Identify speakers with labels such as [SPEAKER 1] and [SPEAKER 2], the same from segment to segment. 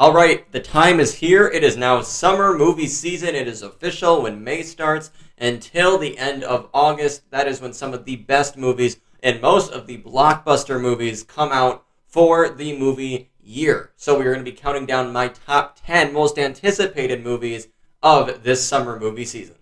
[SPEAKER 1] All right, the time is here. It is now summer movie season. It is official when May starts until the end of August. That is when some of the best movies and most of the blockbuster movies come out for the movie year. So we are going to be counting down my top 10 most anticipated movies of this summer movie season.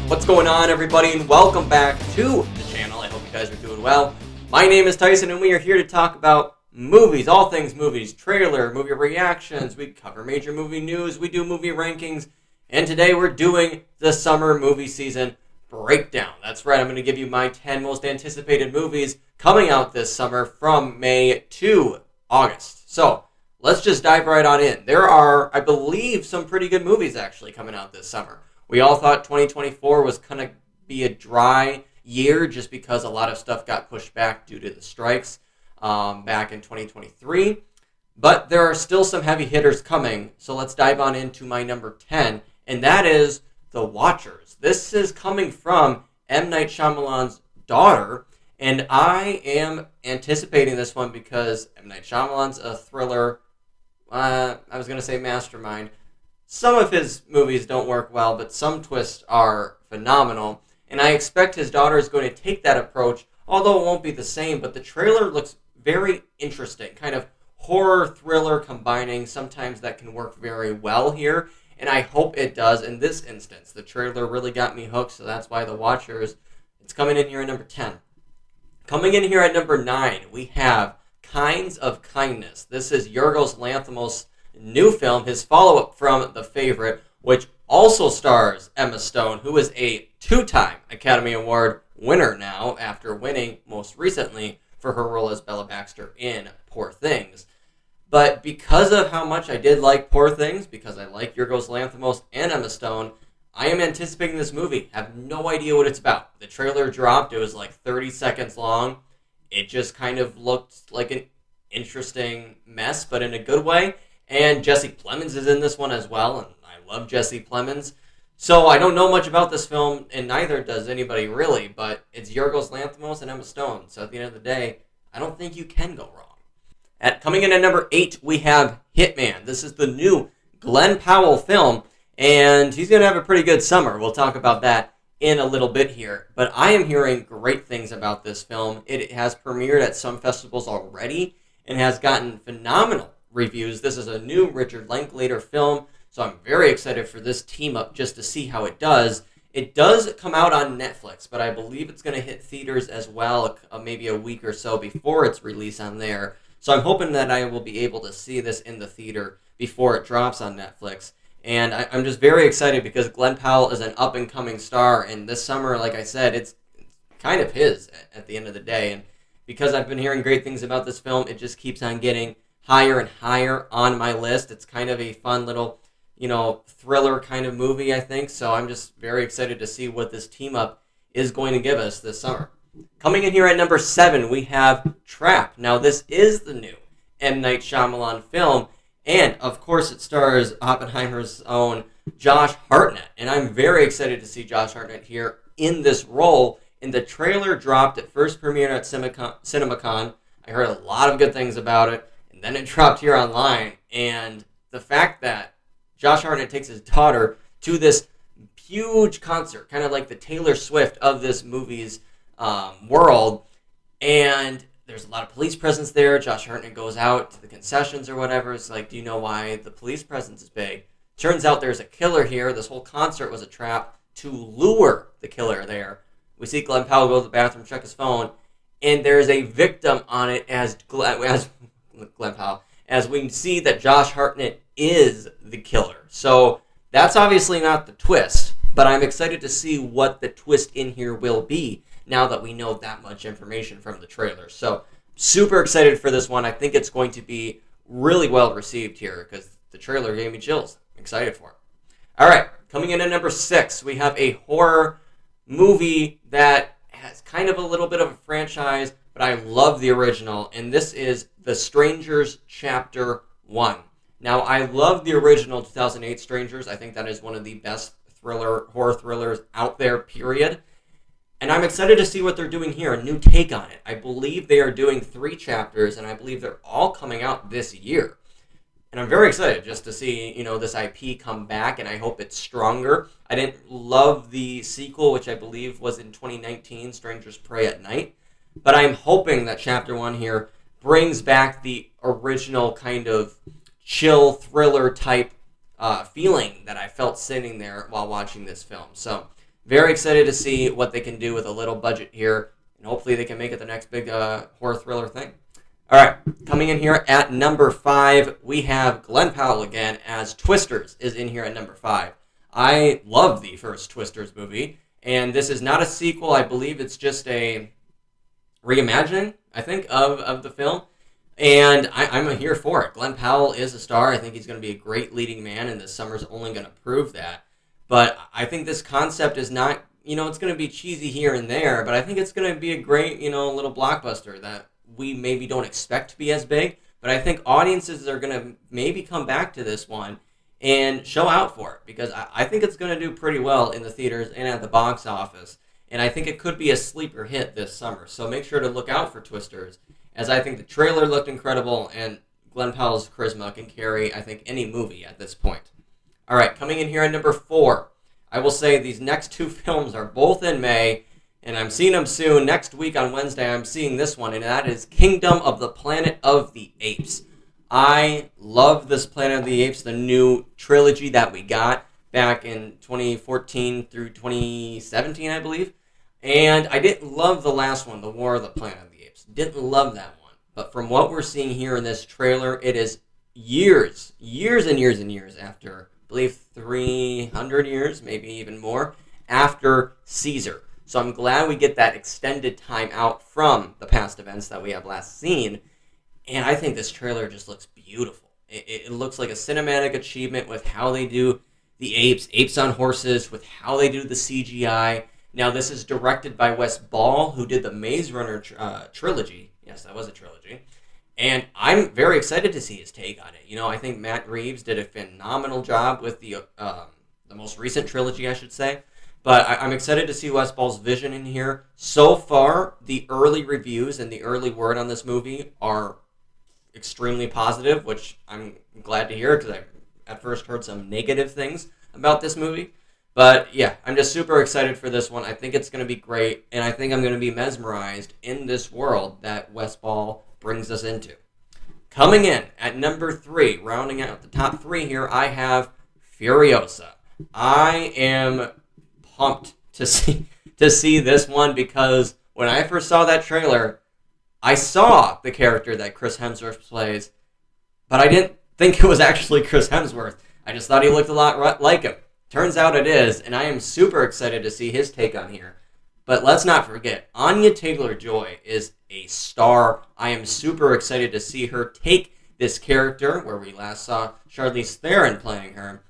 [SPEAKER 1] What's going on, everybody, and welcome back to the channel. I hope you guys are doing well. My name is Tyson, and we are here to talk about movies, all things movies, trailer, movie reactions. We cover major movie news, we do movie rankings, and today we're doing the summer movie season breakdown. That's right, I'm going to give you my 10 most anticipated movies coming out this summer from May to August. So let's just dive right on in. There are, I believe, some pretty good movies actually coming out this summer. We all thought 2024 was going to be a dry year just because a lot of stuff got pushed back due to the strikes back in 2023. But there are still some heavy hitters coming, so let's dive on into my number 10, and that is The Watchers. This is coming from M. Night Shyamalan's daughter, and I am anticipating this one because M. Night Shyamalan's a thriller, I was going to say mastermind. Some of his movies don't work well, but some twists are phenomenal. And I expect his daughter is going to take that approach, although it won't be the same. But the trailer looks very interesting, kind of horror thriller combining. Sometimes that can work very well here, and I hope it does in this instance. The trailer really got me hooked, so that's why The Watchers, it's coming in here at number 10. Coming in here at number 9, we have Kinds of Kindness. This is Yorgos Lanthimos' new film, his follow-up from The Favorite, which also stars Emma Stone, who is a two-time Academy Award winner now after winning most recently for her role as Bella Baxter in Poor Things. But because of how much I did like Poor Things, because I like Yorgos Lanthimos and Emma Stone, I am anticipating this movie. I have no idea what it's about. The trailer dropped. It was like 30 seconds long. It just kind of looked like an interesting mess, but in a good way. And Jesse Plemons is in this one as well, and I love Jesse Plemons. So I don't know much about this film, and neither does anybody really, but it's Yorgos Lanthimos and Emma Stone. So at the end of the day, I don't think you can go wrong. Coming in at number 8, we have Hitman. This is the new Glenn Powell film, and he's going to have a pretty good summer. We'll talk about that in a little bit here. But I am hearing great things about this film. It has premiered at some festivals already and has gotten phenomenal reviews. This is a new Richard Linklater film, so I'm very excited for this team up just to see how it does. It does come out on Netflix, but I believe it's going to hit theaters as well, maybe a week or so before its release on there. So I'm hoping that I will be able to see this in the theater before it drops on Netflix. And I'm just very excited because Glenn Powell is an up-and-coming star, and this summer, like I said, it's kind of his at the end of the day. And because I've been hearing great things about this film, it just keeps on getting higher and higher on my list. It's kind of a fun little, thriller kind of movie, I think. So I'm just very excited to see what this team up is going to give us this summer. Coming in here at number 7, we have Trap. Now, this is the new M. Night Shyamalan film, and of course it stars Oppenheimer's own Josh Hartnett. And I'm very excited to see Josh Hartnett here in this role. And the trailer dropped at first premiere at CinemaCon. I heard a lot of good things about it. And then it dropped here online, and the fact that Josh Hartnett takes his daughter to this huge concert, kind of like the Taylor Swift of this movie's world, and there's a lot of police presence there. Josh Hartnett goes out to the concessions or whatever. It's like, do you know why the police presence is big? Turns out there's a killer here. This whole concert was a trap to lure the killer there. We see Glenn Powell go to the bathroom, check his phone, and there's a victim on it as Glenn Powell, as we see that Josh Hartnett is the killer. So that's obviously not the twist, but I'm excited to see what the twist in here will be now that we know that much information from the trailer. So super excited for this one. I think it's going to be really well received here because the trailer gave me chills. I'm excited for it. All right, coming in at number 6, we have a horror movie that has kind of a little bit of a franchise, but I love the original, and this is The Strangers Chapter 1. Now, I love the original 2008 Strangers. I think that is one of the best horror thrillers out there, period. And I'm excited to see what they're doing here, a new take on it. I believe they are doing 3 chapters, and I believe they're all coming out this year. And I'm very excited just to see, this IP come back, and I hope it's stronger. I didn't love the sequel, which I believe was in 2019, Strangers Prey at Night. But I'm hoping that Chapter 1 here brings back the original kind of chill thriller type feeling that I felt sitting there while watching this film. So, very excited to see what they can do with a little budget here, and hopefully they can make it the next big horror thriller thing. All right, coming in here at number 5, we have Glenn Powell again as Twisters is in here at number 5. I love the first Twisters movie, and this is not a sequel. I believe it's just a reimagining, I think, of the film. And I'm here for it. Glenn Powell is a star. I think he's going to be a great leading man, and this summer's only going to prove that. But I think this concept is not, it's going to be cheesy here and there, but I think it's going to be a great, little blockbuster that we maybe don't expect to be as big. But I think audiences are going to maybe come back to this one and show out for it, because I think it's going to do pretty well in the theaters and at the box office. And I think it could be a sleeper hit this summer. So make sure to look out for Twisters, as I think the trailer looked incredible, and Glenn Powell's charisma can carry, I think, any movie at this point. All right, coming in here at number 4, I will say these next 2 films are both in May, and I'm seeing them soon. Next week on Wednesday, I'm seeing this one, and that is Kingdom of the Planet of the Apes. I love this Planet of the Apes, the new trilogy that we got back in 2014 through 2017, I believe. And I didn't love the last one, The War of the Planet of the Apes. Didn't love that one. But from what we're seeing here in this trailer, it is years and years after, I believe 300 years, maybe even more, after Caesar. So I'm glad we get that extended time out from the past events that we have last seen. And I think this trailer just looks beautiful. It looks like a cinematic achievement with how they do the apes on horses, with how they do the CGI. Now, this is directed by Wes Ball, who did the Maze Runner trilogy. Yes, that was a trilogy. And I'm very excited to see his take on it. I think Matt Reeves did a phenomenal job with the most recent trilogy, I should say. But I'm excited to see Wes Ball's vision in here. So far, the early reviews and the early word on this movie are extremely positive, which I'm glad to hear, because I at first heard some negative things about this movie. But yeah, I'm just super excited for this one. I think it's going to be great, and I think I'm going to be mesmerized in this world that Wes Ball brings us into. Coming in at number 3, rounding out the top 3 here, I have Furiosa. I am pumped to see this one, because when I first saw that trailer, I saw the character that Chris Hemsworth plays, but I didn't think it was actually Chris Hemsworth. I just thought he looked a lot like him. Turns out it is, and I am super excited to see his take on here. But let's not forget, Anya Taylor-Joy is a star. I am super excited to see her take this character, where we last saw Charlize Theron playing her.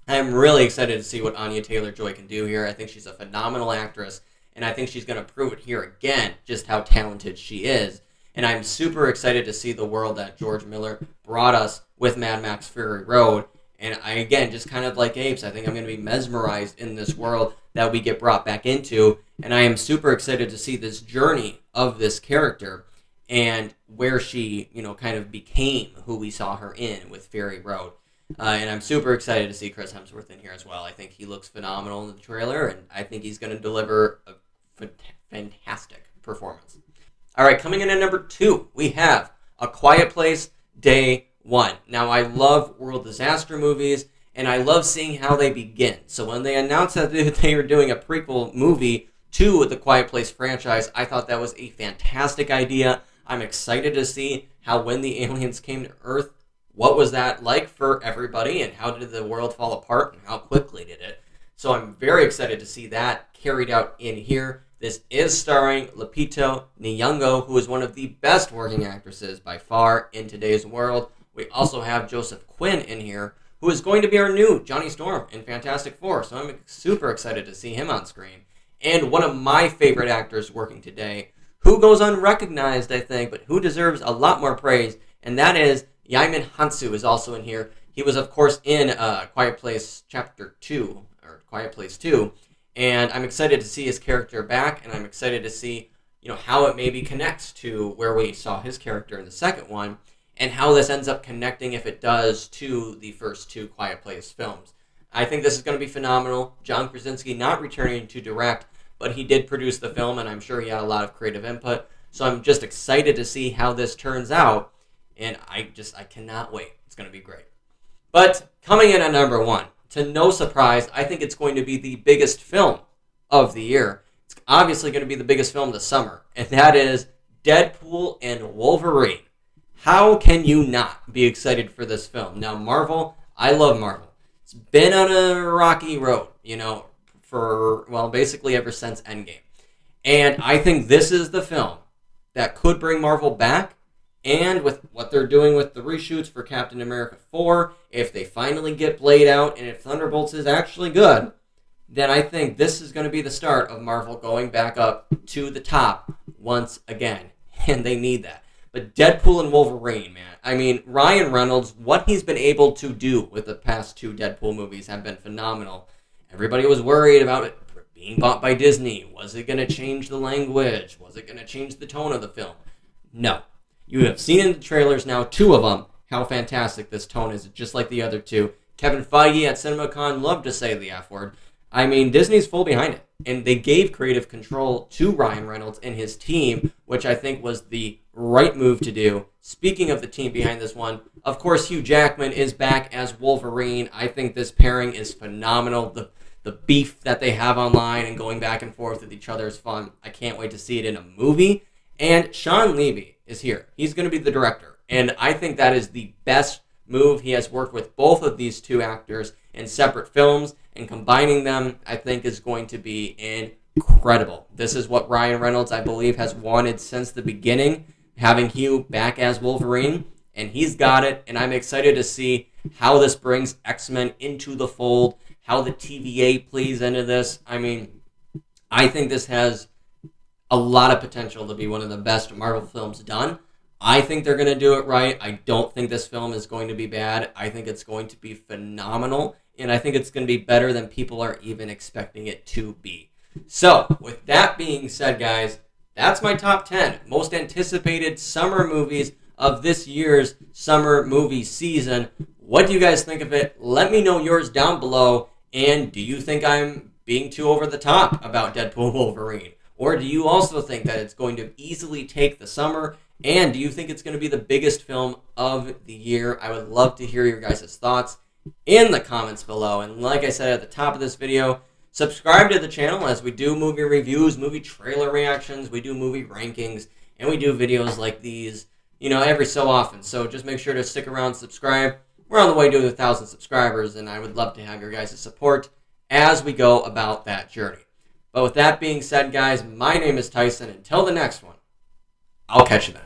[SPEAKER 1] I am really excited to see what Anya Taylor-Joy can do here. I think she's a phenomenal actress, and I think she's going to prove it here again, just how talented she is. And I'm super excited to see the world that George Miller brought us with Mad Max Fury Road. And I, again, just kind of like Apes, I think I'm going to be mesmerized in this world that we get brought back into. And I am super excited to see this journey of this character and where she, kind of became who we saw her in with Fury Road. And I'm super excited to see Chris Hemsworth in here as well. I think he looks phenomenal in the trailer, and I think he's going to deliver a fantastic performance. All right, coming in at number 2, we have A Quiet Place Day 1. Now, I love world disaster movies, and I love seeing how they begin. So when they announced that they were doing a prequel movie to the Quiet Place franchise, I thought that was a fantastic idea. I'm excited to see how when the aliens came to Earth, what was that like for everybody, and how did the world fall apart, and how quickly did it? So I'm very excited to see that carried out in here. This is starring Lupita Nyong'o, who is one of the best working actresses by far in today's world. We also have Joseph Quinn in here, who is going to be our new Johnny Storm in Fantastic Four. So I'm super excited to see him on screen. And one of my favorite actors working today, who goes unrecognized, I think, but who deserves a lot more praise, and that is Yamin Hansu is also in here. He was, of course, in Quiet Place Chapter 2, or Quiet Place 2, And I'm excited to see his character back, and I'm excited to see, how it maybe connects to where we saw his character in the second one, and how this ends up connecting, if it does, to the first two Quiet Place films. I think this is going to be phenomenal. John Krasinski not returning to direct, but he did produce the film, and I'm sure he had a lot of creative input. So I'm just excited to see how this turns out, and I cannot wait. It's going to be great. But coming in at number one, to no surprise, I think it's going to be the biggest film of the year. It's obviously going to be the biggest film of the summer, and that is Deadpool and Wolverine. How can you not be excited for this film? Now, Marvel, I love Marvel. It's been on a rocky road, basically ever since Endgame. And I think this is the film that could bring Marvel back. And with what they're doing with the reshoots for Captain America 4, if they finally get Blade out, and if Thunderbolts is actually good, then I think this is going to be the start of Marvel going back up to the top once again. And they need that. But Deadpool and Wolverine, man. I mean, Ryan Reynolds, what he's been able to do with the past two Deadpool movies have been phenomenal. Everybody was worried about it being bought by Disney. Was it going to change the language? Was it going to change the tone of the film? No. You have seen in the trailers now, 2 of them, how fantastic this tone is, just like the other 2. Kevin Feige at CinemaCon loved to say the F word. I mean, Disney's full behind it. And they gave creative control to Ryan Reynolds and his team, which I think was the right move to do. Speaking of the team behind this one, of course, Hugh Jackman is back as Wolverine. I think this pairing is phenomenal. The beef that they have online and going back and forth with each other is fun. I can't wait to see it in a movie. And Sean Levy is here. He's going to be the director. And I think that is the best move. He has worked with both of these 2 actors in separate films, and combining them, I think, is going to be incredible. This is what Ryan Reynolds, I believe, has wanted since the beginning, having Hugh back as Wolverine, and he's got it, and I'm excited to see how this brings X-Men into the fold, how the TVA plays into this. I mean, I think this has a lot of potential to be one of the best Marvel films done. I think they're going to do it right. I don't think this film is going to be bad. I think it's going to be phenomenal, and I think it's going to be better than people are even expecting it to be. So, with that being said, guys, that's my top 10 most anticipated summer movies of this year's summer movie season. What do you guys think of it? Let me know yours down below, and do you think I'm being too over the top about Deadpool Wolverine? Or do you also think that it's going to easily take the summer? And do you think it's going to be the biggest film of the year? I would love to hear your guys' thoughts in the comments below. And like I said at the top of this video, subscribe to the channel as we do movie reviews, movie trailer reactions, we do movie rankings, and we do videos like these, every so often. So just make sure to stick around, subscribe. We're on the way to 1,000 subscribers, and I would love to have your guys' support as we go about that journey. But with that being said, guys, my name is Tyson. Until the next one, I'll catch you then.